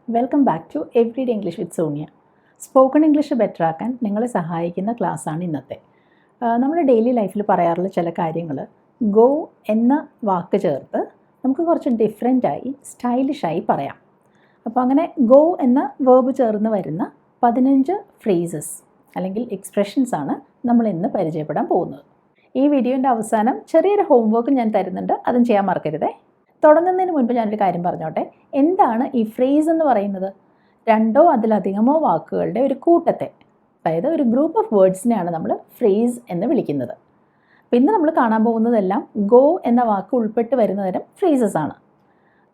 Welcome back to everyday English with Sonia. Spoken English better ആക്കാൻ നിങ്ങളെ സഹായിക്കുന്ന ക്ലാസ്സാണ് ഇന്നത്തെ. നമ്മൾ ഡെയിലി ലൈഫിൽ പറയാറുള്ള ചില കാര്യങ്ങൾ ഗോ എന്ന വാക്ക് ചേർത്ത് നമുക്ക് കുറച്ച് ഡിഫറെൻ്റായി സ്റ്റൈലിഷായി പറയാം. അപ്പോൾ അങ്ങനെ ഗോ എന്ന വേർബ് ചേർന്ന് വരുന്ന 15 ഫ്രേസസ് അല്ലെങ്കിൽ എക്സ്പ്രഷൻസ് ആണ് നമ്മൾ ഇന്ന് പരിചയപ്പെടാൻ പോകുന്നത്. ഈ വീഡിയോൻ്റെ അവസാനം ചെറിയൊരു ഹോംവർക്ക് ഞാൻ തരുന്നുണ്ട്, അതും ചെയ്യാൻ മറക്കരുതേ. തുടങ്ങുന്നതിന് മുൻപ് ഞാനൊരു കാര്യം പറഞ്ഞോട്ടെ. എന്താണ് ഈ ഫ്രേസ് എന്ന് പറയുന്നത്? രണ്ടോ അതിലധികമോ വാക്കുകളുടെ ഒരു കൂട്ടത്തെ, അതായത് ഒരു ഗ്രൂപ്പ് ഓഫ് വേർഡ്സിനെയാണ് നമ്മൾ ഫ്രേസ് എന്ന് വിളിക്കുന്നത്. അപ്പോൾ ഇന്ന് നമ്മൾ കാണാൻ പോകുന്നതെല്ലാം ഗോ എന്ന വാക്ക് ഉൾപ്പെട്ട് വരുന്ന തരം ഫ്രേസസ് ആണ്.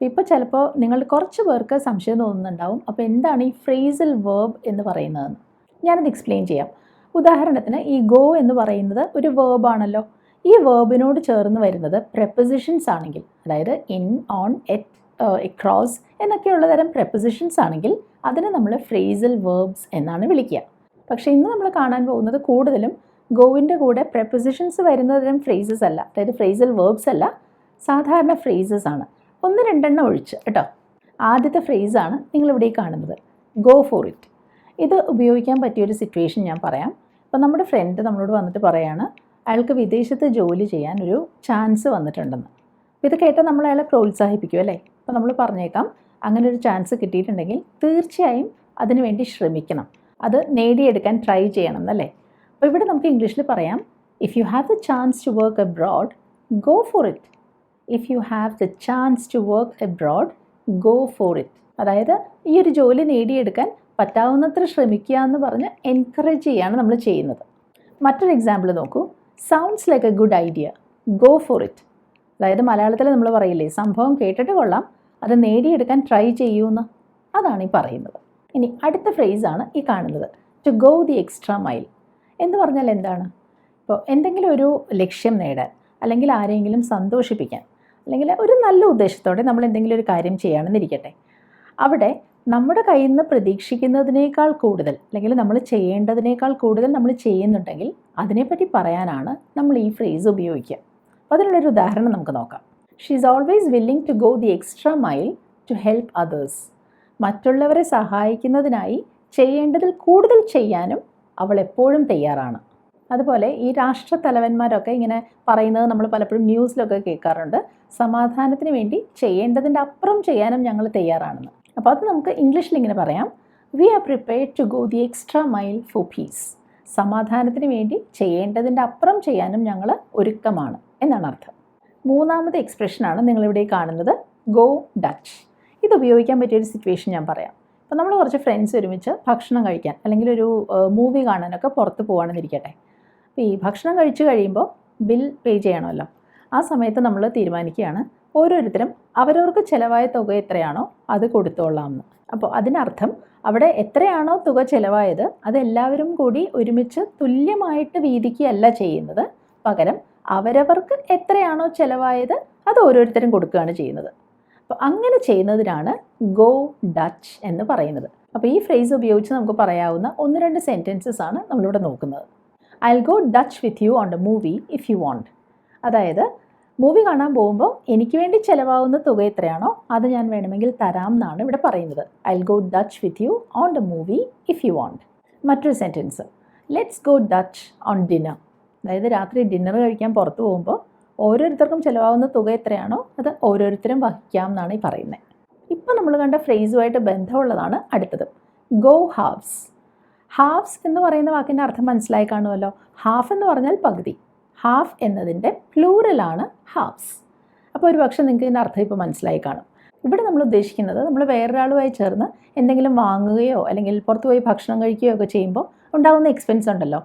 ഇപ്പോൾ ചിലപ്പോൾ നിങ്ങൾ കുറച്ച് പേർക്ക് സംശയം തോന്നുന്നുണ്ടാവും, അപ്പോൾ എന്താണ് ഈ ഫ്രേസൽ വേർബ് എന്ന് പറയുന്നതെന്ന്. ഞാനത് എക്സ്പ്ലെയിൻ ചെയ്യാം. ഉദാഹരണത്തിന് ഈ ഗോ എന്ന് പറയുന്നത് ഒരു വേർബാണല്ലോ. ഈ വേർബിനോട് ചേർന്ന് വരുന്നത് പ്രെപ്പോസിഷൻസ് ആണെങ്കിൽ, അതായത് ഇൻ, ഓൺ, എറ്റ്, എക്രോസ് എന്നൊക്കെയുള്ള തരം പ്രെപ്പോസിഷൻസ് ആണെങ്കിൽ അതിനെ നമ്മൾ ഫ്രേസൽ വേർബ്സ് എന്നാണ് വിളിക്കുക. പക്ഷേ ഇന്ന് നമ്മൾ കാണാൻ പോകുന്നത് കൂടുതലും ഗോവിൻ്റെ കൂടെ പ്രെപ്പോസിഷൻസ് വരുന്ന തരം ഫ്രേസസ് അല്ല, അതായത് ഫ്രേസൽ വേർബ്സ് അല്ല, സാധാരണ ഫ്രേസസ് ആണ്. 1-2 ഒഴിച്ച് കേട്ടോ. ആദ്യത്തെ ഫ്രേസാണ് നിങ്ങളിവിടെ കാണുന്നത്, ഗോ ഫോർ ഇറ്റ്. ഇത് ഉപയോഗിക്കാൻ പറ്റിയൊരു സിറ്റുവേഷൻ ഞാൻ പറയാം. അപ്പോൾ നമ്മുടെ ഫ്രണ്ട് നമ്മളോട് വന്നിട്ട് പറയാണ് അയാൾക്ക് വിദേശത്ത് ജോലി ചെയ്യാൻ ഒരു ചാൻസ് വന്നിട്ടുണ്ടെന്ന്. അപ്പോൾ ഇത് കേട്ടാൽ നമ്മൾ അയാളെ പ്രോത്സാഹിപ്പിക്കും അല്ലേ. അപ്പോൾ നമ്മൾ പറഞ്ഞേക്കാം, അങ്ങനെ ഒരു ചാൻസ് കിട്ടിയിട്ടുണ്ടെങ്കിൽ തീർച്ചയായും അതിനു വേണ്ടി ശ്രമിക്കണം, അത് നേടിയെടുക്കാൻ ട്രൈ ചെയ്യണം എന്നല്ലേ. അപ്പോൾ ഇവിടെ നമുക്ക് ഇംഗ്ലീഷിൽ പറയാം, if you have the chance to work abroad, go for it. If you have the chance to work abroad, go for it. അതായത് ഈ ഒരു ജോലി നേടിയെടുക്കാൻ പറ്റാവുന്നത്ര ശ്രമിക്കുക എന്ന് പറഞ്ഞ് എൻകറേജ് ചെയ്യുകയാണ് നമ്മൾ ചെയ്യുന്നത്. മറ്റൊരു എക്സാമ്പിൾ നോക്കൂ, sounds like A good idea, go for it. അതായത് മലയാളത്തിൽ നമ്മൾ പറയില്ലേ, സംഭവം കേട്ടിട്ട് കൊള്ളാം, അത് നേടിയെടുക്കാൻ ട്രൈ ചെയ്യൂന്ന്. അതാണ് ഈ പറയുന്നത്. ഇനി അടുത്ത ഫ്രേസാണ് ഈ കാണുന്നത്, to go the extra mile എന്ന് പറഞ്ഞാൽ എന്താണ്? ഇപ്പോൾ എന്തെങ്കിലും ഒരു ലക്ഷ്യം നേടാൻ, അല്ലെങ്കിൽ ആരെങ്കിലും സന്തോഷിപ്പിക്കാൻ, അല്ലെങ്കിൽ ഒരു നല്ല ഉദ്ദേശത്തോടെ നമ്മൾ എന്തെങ്കിലും ഒരു കാര്യം ചെയ്യുകയാണെന്നിരിക്കട്ടെ, അവിടെ നമ്മുടെ കയ്യിൽ നിന്ന് പ്രതീക്ഷിക്കുന്നതിനേക്കാൾ കൂടുതൽ, അല്ലെങ്കിൽ നമ്മൾ ചെയ്യേണ്ടതിനേക്കാൾ കൂടുതൽ നമ്മൾ ചെയ്യുന്നുണ്ടെങ്കിൽ അതിനെപ്പറ്റി പറയാനാണ് നമ്മൾ ഈ ഫ്രേസ് ഉപയോഗിക്കുക. അപ്പോൾ അതിനുള്ളൊരു ഉദാഹരണം നമുക്ക് നോക്കാം. She is always willing to go the extra mile to help others. മറ്റുള്ളവരെ സഹായിക്കുന്നതിനായി ചെയ്യേണ്ടതിൽ കൂടുതൽ ചെയ്യാനും അവൾ എപ്പോഴും തയ്യാറാണ്. അതുപോലെ ഈ രാഷ്ട്രത്തലവന്മാരൊക്കെ ഇങ്ങനെ പറയുന്നത് നമ്മൾ പലപ്പോഴും ന്യൂസിലൊക്കെ കേൾക്കാറുണ്ട്, സമാധാനത്തിന് വേണ്ടി ചെയ്യേണ്ടതിൻ്റെ അപ്പുറം ചെയ്യാനും ഞങ്ങൾ തയ്യാറാണെന്ന്. അപ്പോൾ അത് നമുക്ക് ഇംഗ്ലീഷിൽ ഇങ്ങനെ പറയാം, we are prepared to go the extra mile for peace. സമാധാനത്തിന് വേണ്ടി ചെയ്യേണ്ടതിൻ്റെ അപ്പുറം ചെയ്യാനും ഞങ്ങൾ ഒരുക്കമാണ് എന്നാണ് അർത്ഥം. മൂന്നാമത്തെ എക്സ്പ്രഷനാണ് നിങ്ങളിവിടെ കാണുന്നത്, ഗോ ഡച്ച്. ഇത് ഉപയോഗിക്കാൻ പറ്റിയൊരു സിറ്റുവേഷൻ ഞാൻ പറയാം. അപ്പോൾ നമ്മൾ കുറച്ച് ഫ്രണ്ട്സ് ഒരുമിച്ച് ഭക്ഷണം കഴിക്കാൻ അല്ലെങ്കിൽ ഒരു മൂവി കാണാനൊക്കെ പുറത്ത് പോകാണെന്നിരിക്കട്ടെ. അപ്പോൾ ഈ ഭക്ഷണം കഴിച്ച് കഴിയുമ്പോൾ ബിൽ പേ ചെയ്യണമല്ലോ. ആ സമയത്ത് നമ്മൾ തീരുമാനിക്കുകയാണ് ഓരോരുത്തരും അവരവർക്ക് ചിലവായ തുക എത്രയാണോ അത് കൊടുത്തോളാമെന്ന്. അപ്പോൾ അതിനർത്ഥം അവിടെ എത്രയാണോ തുക ചിലവായത് അതെല്ലാവരും കൂടി ഒരുമിച്ച് തുല്യമായിട്ട് വീതിക്കുകയല്ല ചെയ്യുന്നത്, പകരം അവരവർക്ക് എത്രയാണോ ചിലവായത് അത് ഓരോരുത്തരും കൊടുക്കുകയാണ് ചെയ്യുന്നത്. അപ്പോൾ അങ്ങനെ ചെയ്യുന്നതിനാണ് ഗോ ഡച്ച് എന്ന് പറയുന്നത്. അപ്പോൾ ഈ ഫ്രേസ് ഉപയോഗിച്ച് നമുക്ക് പറയാവുന്ന 1-2 സെൻറ്റൻസസ് ആണ് നമ്മളിവിടെ നോക്കുന്നത്. I will go Dutch with you on the movie if you want. അതായത് മൂവി കാണാൻ പോകുമ്പോൾ എനിക്ക് വേണ്ടി ചിലവാകുന്ന തുക എത്രയാണോ അത് ഞാൻ വേണമെങ്കിൽ തരാം എന്നാണ് ഇവിടെ പറയുന്നത്. I will go Dutch with you on the movie if you want. മറ്റൊരു sentence, let's go Dutch on dinner. അതായത് രാത്രി ഡിന്നർ കഴിക്കാൻ പുറത്ത് പോകുമ്പോൾ ഓരോരുത്തർക്കും ചിലവാകുന്ന തുക എത്രയാണോ അത് ഓരോരുത്തരും വഹിക്കാം എന്നാണ് ഈ പറയുന്നത്. ഇപ്പോൾ നമ്മൾ കണ്ട ഫ്രേസുമായിട്ട് ബന്ധമുള്ളതാണ് അടുത്തത്, ഗോ ഹാഫ്സ്. ഹാഫ്സ് എന്ന് പറയുന്ന വാക്കിൻ്റെ അർത്ഥം മനസ്സിലായി കാണുമല്ലോ. ഹാഫ് എന്ന് പറഞ്ഞാൽ പകുതി, ഹാഫ് എന്നതിൻ്റെ പ്ലൂറലാണ് ഹാഫ്സ്. അപ്പോൾ ഒരു പക്ഷേ നിങ്ങൾക്ക് ഇതിൻ്റെ അർത്ഥം ഇപ്പോൾ മനസ്സിലായി കാണും. ഇവിടെ നമ്മൾ ഉദ്ദേശിക്കുന്നത്, നമ്മൾ വേറൊരാളുമായി ചേർന്ന് എന്തെങ്കിലും വാങ്ങുകയോ അല്ലെങ്കിൽ പുറത്ത് പോയി ഭക്ഷണം കഴിക്കുകയോ ഒക്കെ ചെയ്യുമ്പോൾ ഉണ്ടാകുന്ന എക്സ്പെൻസ് ഉണ്ടല്ലോ,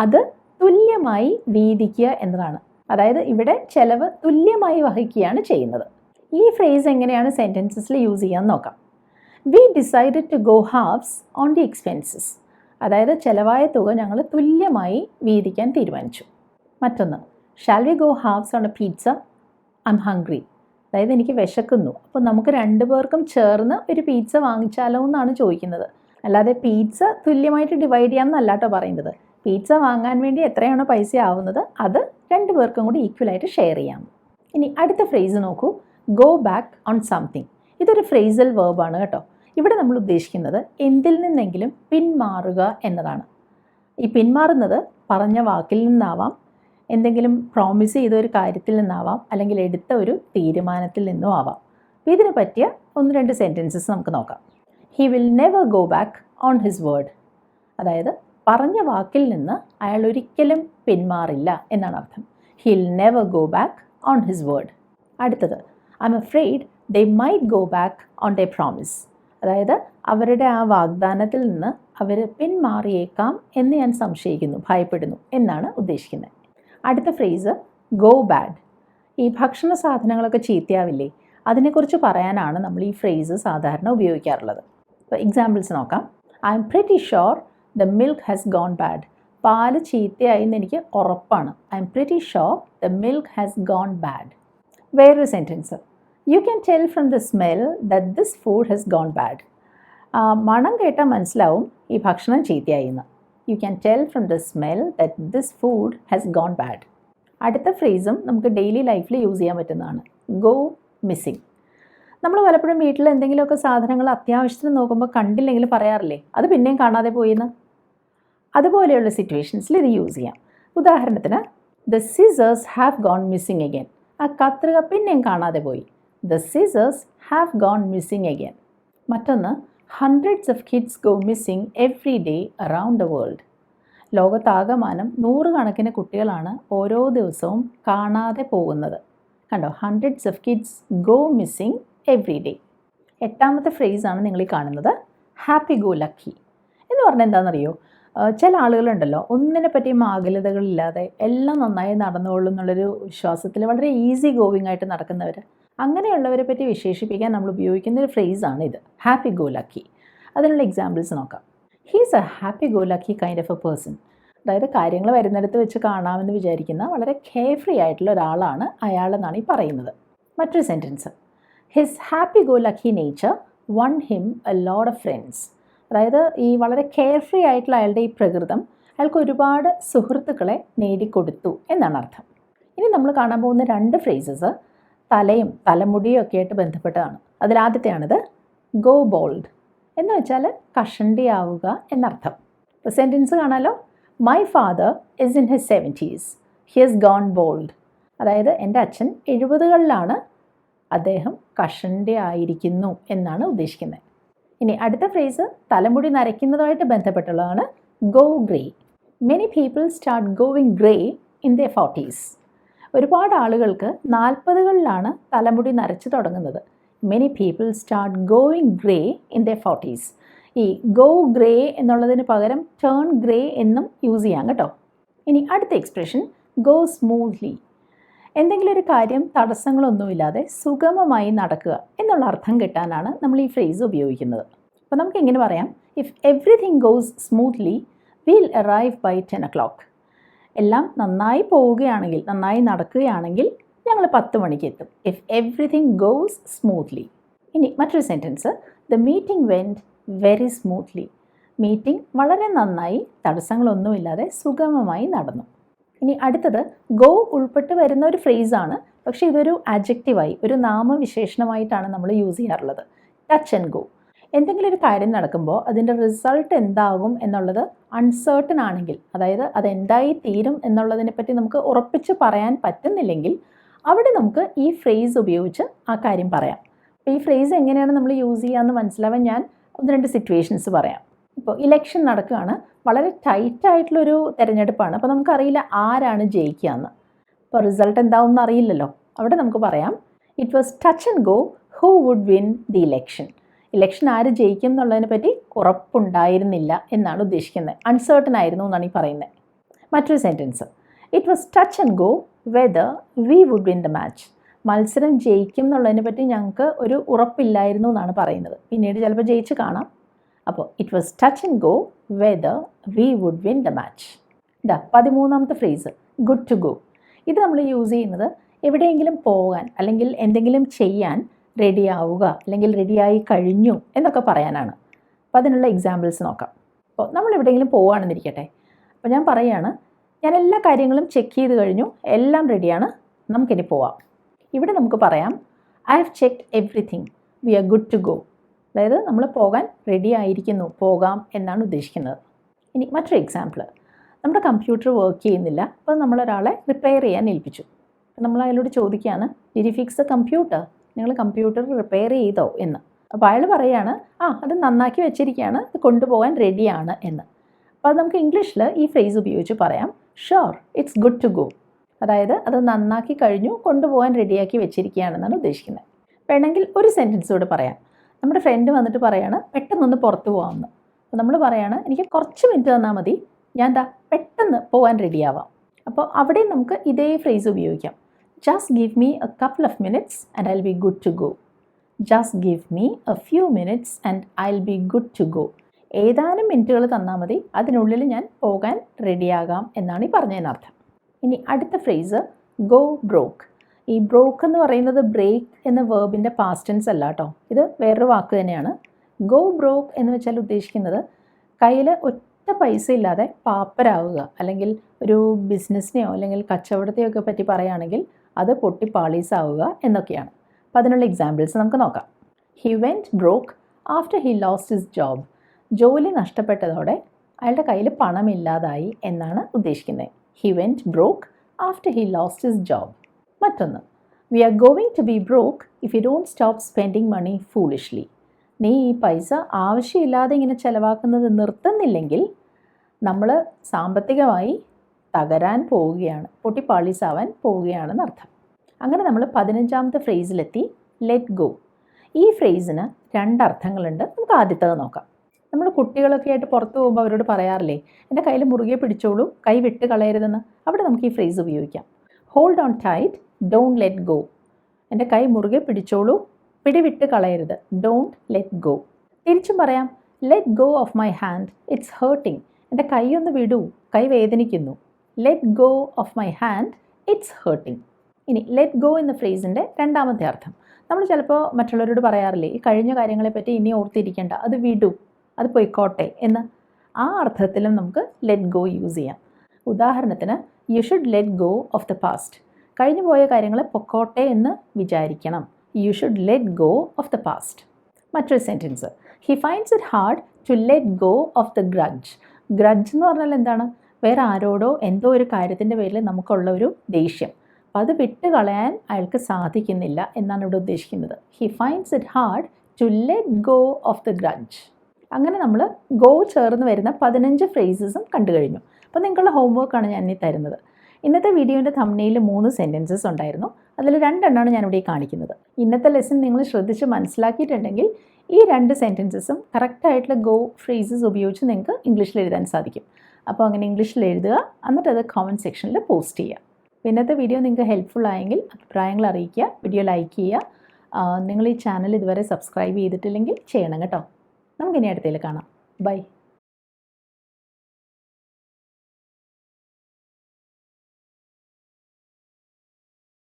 അത് തുല്യമായി വീതിക്കുക എന്നതാണ്. അതായത് ഇവിടെ ചിലവ് തുല്യമായി വഹിക്കുകയാണ് ചെയ്യുന്നത്. ഈ ഫ്രേസ് എങ്ങനെയാണ് സെൻറ്റൻസസിൽ യൂസ് ചെയ്യാമെന്ന് നോക്കാം. We decided to go halves on the expenses. അതായത് ചിലവായ തുക ഞങ്ങൾ തുല്യമായി വീതിക്കാൻ തീരുമാനിച്ചു. മറ്റൊന്ന്, shall we go halves on a pizza, I'm hungry. അതായത് എനിക്ക് വിശക്കുന്നു, അപ്പോൾ നമുക്ക് 2 പേർക്കും ചേർന്ന് ഒരു പിസ്സ വാങ്ങിച്ചാലോ എന്നാണ് ചോദിക്കുന്നത്. അല്ലാതെ പിസ്സ തുല്യമായിട്ട് ഡിവൈഡ് ചെയ്യാമെന്നല്ല കേട്ടോ പറയുന്നത്. പിസ്സ വാങ്ങാൻ വേണ്ടി എത്രയാണോ പൈസ ആവുന്നത് അത് 2 പേർക്കും കൂടി ഈക്വലായിട്ട് ഷെയർ ചെയ്യാം. ഇനി അടുത്ത ഫ്രേസ് നോക്കൂ, ഗോ ബാക്ക് ഓൺ സംതിങ്. ഇതൊരു ഫ്രേസൽ വേർബാണ് കേട്ടോ. ഇവിടെ നമ്മൾ ഉദ്ദേശിക്കുന്നത് എന്തിൽ നിന്നെങ്കിലും പിന്മാറുക എന്നതാണ്. ഈ പിന്മാറുന്നത് പറഞ്ഞ വാക്കിൽ നിന്നാവാം, എന്തെങ്കിലും പ്രോമിസ് ചെയ്ത ഒരു കാര്യത്തിൽ നിന്നാവാം, അല്ലെങ്കിൽ എടുത്ത ഒരു തീരുമാനത്തിൽ നിന്നും ആവാം. അപ്പോൾ ഇതിന് പറ്റിയ 1-2 സെൻറ്റൻസസ് നമുക്ക് നോക്കാം. He will never go back on his word. അതായത് പറഞ്ഞ വാക്കിൽ നിന്ന് അയാൾ ഒരിക്കലും പിന്മാറില്ല എന്നാണ് അർത്ഥം. He will never go back on his word. അടുത്തത്, I'm afraid they might go back on their promise. അതായത് അവരുടെ ആ വാഗ്ദാനത്തിൽ നിന്ന് അവർ പിന്മാറിയേക്കാം എന്ന് ഞാൻ സംശയിക്കുന്നു, ഭയപ്പെടുന്നു എന്നാണ് ഉദ്ദേശിക്കുന്നത്. അടുത്ത ഫ്രേസ് ഗോ ബാഡ്. ഈ ഭക്ഷണ സാധനങ്ങളൊക്കെ ചീത്തയാവില്ലേ, അതിനെക്കുറിച്ച് പറയാനാണ് നമ്മൾ ഈ ഫ്രേസ് സാധാരണ ഉപയോഗിക്കാറുള്ളത്. ഇപ്പോൾ എക്സാമ്പിൾസ് നോക്കാം. I'm pretty sure the milk has gone bad. പാല് ചീത്തയായി എന്ന് എനിക്ക് ഉറപ്പാണ്. I'm pretty sure the milk has gone bad. വേറൊരു sentence, you can tell from the smell that this food has gone bad. മണം കേട്ടാൽ മനസ്സിലാവും ഈ ഭക്ഷണം ചീത്തയായി എന്ന്. You can tell from the smell that this food has gone bad. അടുത്ത ഫ്രേസും നമുക്ക് ഡെയിലി ലൈഫിൽ യൂസ് ചെയ്യാൻ പറ്റുന്നതാണ്, ഗോ മിസ്സിങ്. നമ്മൾ പലപ്പോഴും വീട്ടിൽ എന്തെങ്കിലുമൊക്കെ സാധനങ്ങൾ അത്യാവശ്യത്തിന് നോക്കുമ്പോൾ കണ്ടില്ലെങ്കിൽ പറയാറില്ലേ, അത് പിന്നെയും കാണാതെ പോയെന്ന്. അതുപോലെയുള്ള സിറ്റുവേഷൻസിൽ ഇത് യൂസ് ചെയ്യാം. ഉദാഹരണത്തിന്, the scissors have gone missing again. ആ കത്രിക പിന്നെയും കാണാതെ പോയി. The scissors have gone missing again. മറ്റൊന്ന്, hundreds of kids go missing every day around the world. ലോകത്താകമാനം 100 കണക്കിന് കുട്ടികളാണ് ഓരോ ദിവസവും കാണാതെ പോകുന്നത്. കണ്ടോ, hundreds of kids go missing every day. 8ാമത്തെ ഫ്രേസാണ് നിങ്ങൾ ഈ കാണുന്നത്, ഹാപ്പി ഗോ ലക്കി എന്ന് പറഞ്ഞാൽ എന്താണെന്നറിയോ? ചില ആളുകളുണ്ടല്ലോ, ഒന്നിനെ പറ്റിയും ആകുലതകളില്ലാതെ എല്ലാം നന്നായി നടന്നുകൊള്ളും എന്നുള്ളൊരു വിശ്വാസത്തിൽ വളരെ ഈസി ഗോയിങ് ആയിട്ട് നടക്കുന്നവർ. അങ്ങനെയുള്ളവരെ പറ്റി വിശേഷിപ്പിക്കാൻ നമ്മൾ ഉപയോഗിക്കുന്ന ഒരു ഫ്രേസാണ് ഇത്, ഹാപ്പി ഗോ ലക്കി. അതിനുള്ള എക്സാമ്പിൾസ് നോക്കാം. He is A happy go lucky kind of A person. അതായത് കാര്യങ്ങൾ വരുന്നിടത്ത് വെച്ച് കാണാമെന്ന് വിചാരിക്കുന്ന വളരെ കെയർ ഫ്രീ ആയിട്ടുള്ള ഒരാളാണ് അയാളെന്നാണ് ഈ പറയുന്നത്. മറ്റൊരു sentence, his happy go lucky nature one him a lot of friends. അതായത് ഈ വളരെ കെയർ ഫ്രീ ആയിട്ടുള്ള അയാളുടെ ഈ പ്രകൃതം അയാൾക്ക് ഒരുപാട് സുഹൃത്തുക്കളെ നേടിക്കൊടുത്തു എന്നാണ് അർത്ഥം. ഇനി നമ്മൾ കാണാൻ പോകുന്ന 2 ഫ്രേസസ് തലയും തലമുടിയും ഒക്കെ ആയിട്ട് ബന്ധപ്പെട്ടതാണ്. അതിലാദ്യത്തെയാണിത്, ഗോ ബോൾഡ് എന്ന് വെച്ചാൽ കഷണ്ടിയാവുക എന്നർത്ഥം. ഇപ്പോൾ സെൻറ്റൻസ് കാണാലോ, my father is in his 70s, he has gone bald. അതായത് എൻ്റെ അച്ഛൻ 70കളിലാണ്, അദ്ദേഹം കഷണ്ടിയായിരിക്കുന്നു എന്നാണ് ഉദ്ദേശിക്കുന്നത്. ഇനി അടുത്ത ഫ്രേസ് തലമുടി നരയ്ക്കുന്നതുമായിട്ട് ബന്ധപ്പെട്ടുള്ളതാണ്, go grey. Many people start going grey in their 40s. ഒരുപാട് ആളുകൾക്ക് 40കളിലാണ് തലമുടി നരച്ചു തുടങ്ങുന്നത്. Many people start going grey in their 40s. ഈ ഗോ ഗ്രേ എന്നുള്ളതിന് പകരം ടേൺ ഗ്രേ എന്നും യൂസ് ചെയ്യാം കേട്ടോ. ഇനി അടുത്ത എക്സ്പ്രഷൻ, ഗോ സ്മൂത്ത്ലി. എന്തെങ്കിലും ഒരു കാര്യം തടസ്സങ്ങളൊന്നുമില്ലാതെ സുഗമമായി നടക്കുക എന്നുള്ള അർത്ഥം കിട്ടാനാണ് നമ്മൾ ഈ ഫ്രേസ് ഉപയോഗിക്കുന്നത്. അപ്പോൾ നമുക്ക് ഇങ്ങനെ പറയാം, if everything goes smoothly will arrive by 10 o'clock. എല്ലാം നന്നായി പോവുകയാണെങ്കിൽ, നന്നായി നടക്കുകയാണെങ്കിൽ ഞങ്ങൾ 10 മണിക്ക് എത്തും. If everything goes smoothly. ഇനി മറ്റൊരു sentence, the meeting went very smoothly. Meeting വളരെ നന്നായി, തടസ്സങ്ങളൊന്നുമില്ലാതെ സുഗമമായി നടന്നു. ഇനി അടുത്തത് ഗോ ഉൾപ്പെട്ട് വരുന്ന ഒരു ഫ്രേസാണ്, പക്ഷേ ഇതൊരു ആഡ്ജക്റ്റീവായി, ഒരു നാമവിശേഷണമായിട്ടാണ് നമ്മൾ യൂസ് ചെയ്യാറുള്ളത്. Touch and go. എന്തെങ്കിലും ഒരു കാര്യം നടക്കുമ്പോൾ അതിൻ്റെ റിസൾട്ട് എന്താകും എന്നുള്ളത് അൺസേർട്ടൺ ആണെങ്കിൽ, അതായത് അതെന്തായി തീരും എന്നുള്ളതിനെപ്പറ്റി നമുക്ക് ഉറപ്പിച്ച് പറയാൻ പറ്റുന്നില്ലെങ്കിൽ, അവിടെ നമുക്ക് ഈ ഫ്രേസ് ഉപയോഗിച്ച് ആ കാര്യം പറയാം. അപ്പോൾ ഈ ഫ്രേസ് എങ്ങനെയാണ് നമ്മൾ യൂസ് ചെയ്യാമെന്ന് മനസ്സിലാവാൻ ഞാൻ 1-2 സിറ്റുവേഷൻസ് പറയാം. ഇപ്പോൾ ഇലക്ഷൻ നടക്കുകയാണ്, വളരെ ടൈറ്റായിട്ടുള്ളൊരു തിരഞ്ഞെടുപ്പാണ്. അപ്പോൾ നമുക്കറിയില്ല ആരാണ് ജയിക്കുക എന്ന്. അപ്പോൾ റിസൾട്ട് എന്താവും എന്നറിയില്ലല്ലോ. അവിടെ നമുക്ക് പറയാം, it was touch and go who would win the election. Election ആര് ജയിക്കും എന്നുള്ളതിനെ പറ്റി ഉറപ്പുണ്ടായിരുന്നില്ല എന്നാണ് ഉദ്ദേശിക്കുന്നത്. അൺസേർട്ടൺ ആയിരുന്നു എന്നാണ് ഈ പറയുന്നത്. മറ്റൊരു sentence, it was touch and go whether we would win the match. മത്സരം ജയിക്കും എന്നുള്ളതിനെ പറ്റി ഞങ്ങൾക്ക് ഒരു ഉറപ്പില്ലായിരുന്നു എന്നാണ് പറയുന്നത്. പിന്നീട് ചിലപ്പോൾ ജയിച്ച് കാണാം. അപ്പോൾ it was touch and go whether we would win the match. 13ാമത്തെ ഫ്രേസ്, ഗുഡ് ടു ഗോ. ഇത് നമ്മൾ യൂസ് ചെയ്യുന്നത് എവിടെയെങ്കിലും പോകാൻ അല്ലെങ്കിൽ എന്തെങ്കിലും ചെയ്യാൻ റെഡിയാവുക, അല്ലെങ്കിൽ റെഡിയായി കഴിഞ്ഞു എന്നൊക്കെ പറയാനാണ്. അപ്പോൾ അതിനുള്ള എക്സാമ്പിൾസ് നോക്കാം. അപ്പോൾ നമ്മൾ എവിടെയെങ്കിലും പോവുകയാണെന്നിരിക്കട്ടെ, അപ്പോൾ ഞാൻ പറയുകയാണ്, ഞാൻ എല്ലാ കാര്യങ്ങളും ചെക്ക് ചെയ്ത് കഴിഞ്ഞു, എല്ലാം റെഡിയാണ്, നമുക്കിനി പോവാം. ഇവിടെ നമുക്ക് പറയാം, I have checked everything, we are good to go. അതായത് നമ്മൾ പോകാൻ റെഡി ആയിരിക്കുന്നു, പോകാം എന്നാണ് ഉദ്ദേശിക്കുന്നത്. ഇനി മറ്റൊരു എക്സാമ്പിൾ, നമ്മുടെ കമ്പ്യൂട്ടർ വർക്ക് ചെയ്യുന്നില്ല, അപ്പോൾ നമ്മളൊരാളെ റിപ്പയർ ചെയ്യാൻ ഏൽപ്പിച്ചു. നമ്മൾ അയാളോട് ചോദിക്കുകയാണ്, did you fix the computer, നിങ്ങൾ കമ്പ്യൂട്ടർ റിപ്പയർ ചെയ്തോ എന്ന്. അപ്പോൾ അയാൾ പറയുകയാണ്, അത് നന്നാക്കി വെച്ചിരിക്കുകയാണ്, അത് കൊണ്ടുപോകാൻ റെഡിയാണ് എന്ന്. അപ്പോൾ അത് നമുക്ക് ഇംഗ്ലീഷിൽ ഈ ഫ്രേസ് ഉപയോഗിച്ച് പറയാം, sure it's good to go. അതായത് അത് നന്നാക്കി കഴിഞ്ഞു, കൊണ്ടുപോകാൻ റെഡിയാക്കി വെച്ചിരിക്കുകയാണെന്നാണ് ഉദ്ദേശിക്കുന്നത്. വേണമെങ്കിൽ ഒരു സെൻറ്റൻസ് കൂടെ പറയാം. നമ്മുടെ ഫ്രണ്ട് വന്നിട്ട് പറയാണ്, പെട്ടെന്നൊന്ന് പുറത്ത് പോകാമെന്ന്. അപ്പോൾ നമ്മൾ പറയാണ്, എനിക്ക് കുറച്ച് മിനിറ്റ് തന്നാൽ മതി, ഞാൻ പെട്ടെന്ന് പോകാൻ റെഡിയാവാം. അപ്പോൾ അവിടെ നമുക്ക് ഇതേ ഫ്രേസ് ഉപയോഗിക്കാം. Just give me a couple of minutes and I will be good to go. Just give me a few minutes and I will be good to go. ഏതാനും മിനിറ്റുകൾ തന്നാൽ മതി, അതിനുള്ളിൽ ഞാൻ പോകാൻ റെഡിയാകാം എന്നാണ് ഈ പറഞ്ഞതിനർത്ഥം. ഇനി അടുത്ത ഫ്രേസ് ഗോ ബ്രോക്ക്. ഈ ബ്രോക്ക് എന്ന് പറയുന്നത് ബ്രേക്ക് എന്ന വേർബിൻ്റെ പാസ്റ്റ് ടെൻസ് അല്ല കേട്ടോ, ഇത് വേറൊരു വാക്ക് തന്നെയാണ്. ഗോ ബ്രോക്ക് എന്ന് വെച്ചാൽ ഉദ്ദേശിക്കുന്നത് കയ്യിൽ ഒറ്റ പൈസ ഇല്ലാതെ പാപ്പരാവുക, അല്ലെങ്കിൽ ഒരു ബിസിനസ്സിനെയോ അല്ലെങ്കിൽ കച്ചവടത്തെയോ ഒക്കെ പറ്റി പറയുകയാണെങ്കിൽ അത് പൊട്ടിപ്പാളീസാവുക എന്നൊക്കെയാണ്. അപ്പോൾ അതിനുള്ള എക്സാമ്പിൾസ് നമുക്ക് നോക്കാം. He went broke after he lost his job. ജോലി നഷ്ടപ്പെട്ടതോടെ അയാളുടെ കയ്യിൽ പണമില്ലാതായി എന്നാണ് ഉദ്ദേശിക്കുന്നത്. He went broke after he lost his job. മറ്റൊന്ന്, we are going to be broke if you don't stop spending money foolishly. നീ ഈ പൈസ ആവശ്യമില്ലാതെ ഇങ്ങനെ ചിലവാക്കുന്നത് നിർത്തുന്നില്ലെങ്കിൽ നമ്മൾ സാമ്പത്തികമായി തകരാൻ പോവുകയാണ്, പൊട്ടിപ്പാളീസാവാൻ പോവുകയാണെന്ന് അർത്ഥം. അങ്ങനെ നമ്മൾ 15ാമത്തെ ഫ്രേസിലെത്തി, ലെറ്റ് ഗോ. ഈ ഫ്രേസിന് 2 അർത്ഥങ്ങളുണ്ട്. നമുക്ക് ആദ്യത്തേത് നോക്കാം. നമ്മൾ കുട്ടികളൊക്കെ ആയിട്ട് പുറത്ത് പോകുമ്പോൾ അവരോട് പറയാറില്ലേ, എൻ്റെ കയ്യിൽ മുറുകെ പിടിച്ചോളൂ, കൈ വിട്ട് കളയരുതെന്ന്. അവിടെ നമുക്ക് ഈ ഫ്രേസ് ഉപയോഗിക്കാം. Hold on tight, don't let go. എൻ്റെ കൈ മുറുകെ പിടിച്ചോളൂ, പിടിവിട്ട് കളയരുത്, ഡോണ്ട് ലെറ്റ് ഗോ. തിരിച്ചും പറയാം, let go of my hand, it's hurting. എൻ്റെ കൈ ഒന്ന് വിടൂ, കൈ വേദനിക്കുന്നു. Let go of my hand, it's hurting. ഇനി ലെറ്റ് ഗോ എന്ന ഫ്രേസിൻ്റെ 2ാമത്തെ അർത്ഥം, നമ്മൾ ചിലപ്പോൾ മറ്റുള്ളവരോട് പറയാറില്ലേ, ഈ കഴിഞ്ഞ കാര്യങ്ങളെപ്പറ്റി ഇനി ഓർത്തിരിക്കേണ്ട, അത് വിടൂ, അത് പൊയ്ക്കോട്ടെ എന്ന്. ആ അർത്ഥത്തിലും നമുക്ക് ലെറ്റ് ഗോ യൂസ് ചെയ്യാം. ഉദാഹരണത്തിന്, you should let go of the past. കഴിഞ്ഞു പോയ കാര്യങ്ങളെ പൊക്കോട്ടെ എന്ന് വിചാരിക്കണം. You should let go of the past. മറ്റൊരു sentence, he finds it hard to let go of the grudge. Grudge എന്ന് പറഞ്ഞാൽ എന്താണ്? വേറെ ആരോടോ എന്തോ ഒരു കാര്യത്തിൻ്റെ പേരിൽ നമുക്കുള്ള ഒരു ദേഷ്യം, അപ്പോൾ അത് വിട്ട് കളയാൻ അയാൾക്ക് സാധിക്കുന്നില്ല എന്നാണ് ഇവിടെ ഉദ്ദേശിക്കുന്നത്. He finds it hard to let go of the grudge. അങ്ങനെ നമ്മൾ ഗോ ചേർന്ന് വരുന്ന 15 ഫ്രേസസും കണ്ടു കഴിഞ്ഞു. അപ്പോൾ നിങ്ങളുടെ ഹോംവർക്കാണ് ഞാൻ ഇനി തരുന്നത്. ഇന്നത്തെ വീഡിയോൻ്റെ തംബ്നെയിൽ 3 സെൻറ്റൻസസ് ഉണ്ടായിരുന്നു. അതിൽ 2 എണ്ണമാണ് ഞാനിവിടെ കാണിക്കുന്നത്. ഇന്നത്തെ ലെസൺ നിങ്ങൾ ശ്രദ്ധിച്ച് മനസ്സിലാക്കിയിട്ടുണ്ടെങ്കിൽ ഈ 2 സെൻറ്റൻസസും കറക്റ്റായിട്ടുള്ള ഗോ ഫ്രേസസ് ഉപയോഗിച്ച് നിങ്ങൾക്ക് ഇംഗ്ലീഷിൽ എഴുതാൻ സാധിക്കും. അപ്പോൾ അങ്ങനെ ഇംഗ്ലീഷിൽ എഴുതുക, എന്നിട്ട് അത് കമൻറ്റ് സെക്ഷനിൽ പോസ്റ്റ് ചെയ്യുക. ഇന്നത്തെ വീഡിയോ നിങ്ങൾക്ക് ഹെൽപ്ഫുൾ ആയെങ്കിൽ അഭിപ്രായങ്ങൾ അറിയിക്കുക, വീഡിയോ ലൈക്ക് ചെയ്യുക. നിങ്ങൾ ഈ ചാനൽ ഇതുവരെ സബ്സ്ക്രൈബ് ചെയ്തിട്ടില്ലെങ്കിൽ ചെയ്യണം കേട്ടോ. നമുക്കിനി അടുത്തതിൽ കാണാം. ബൈ.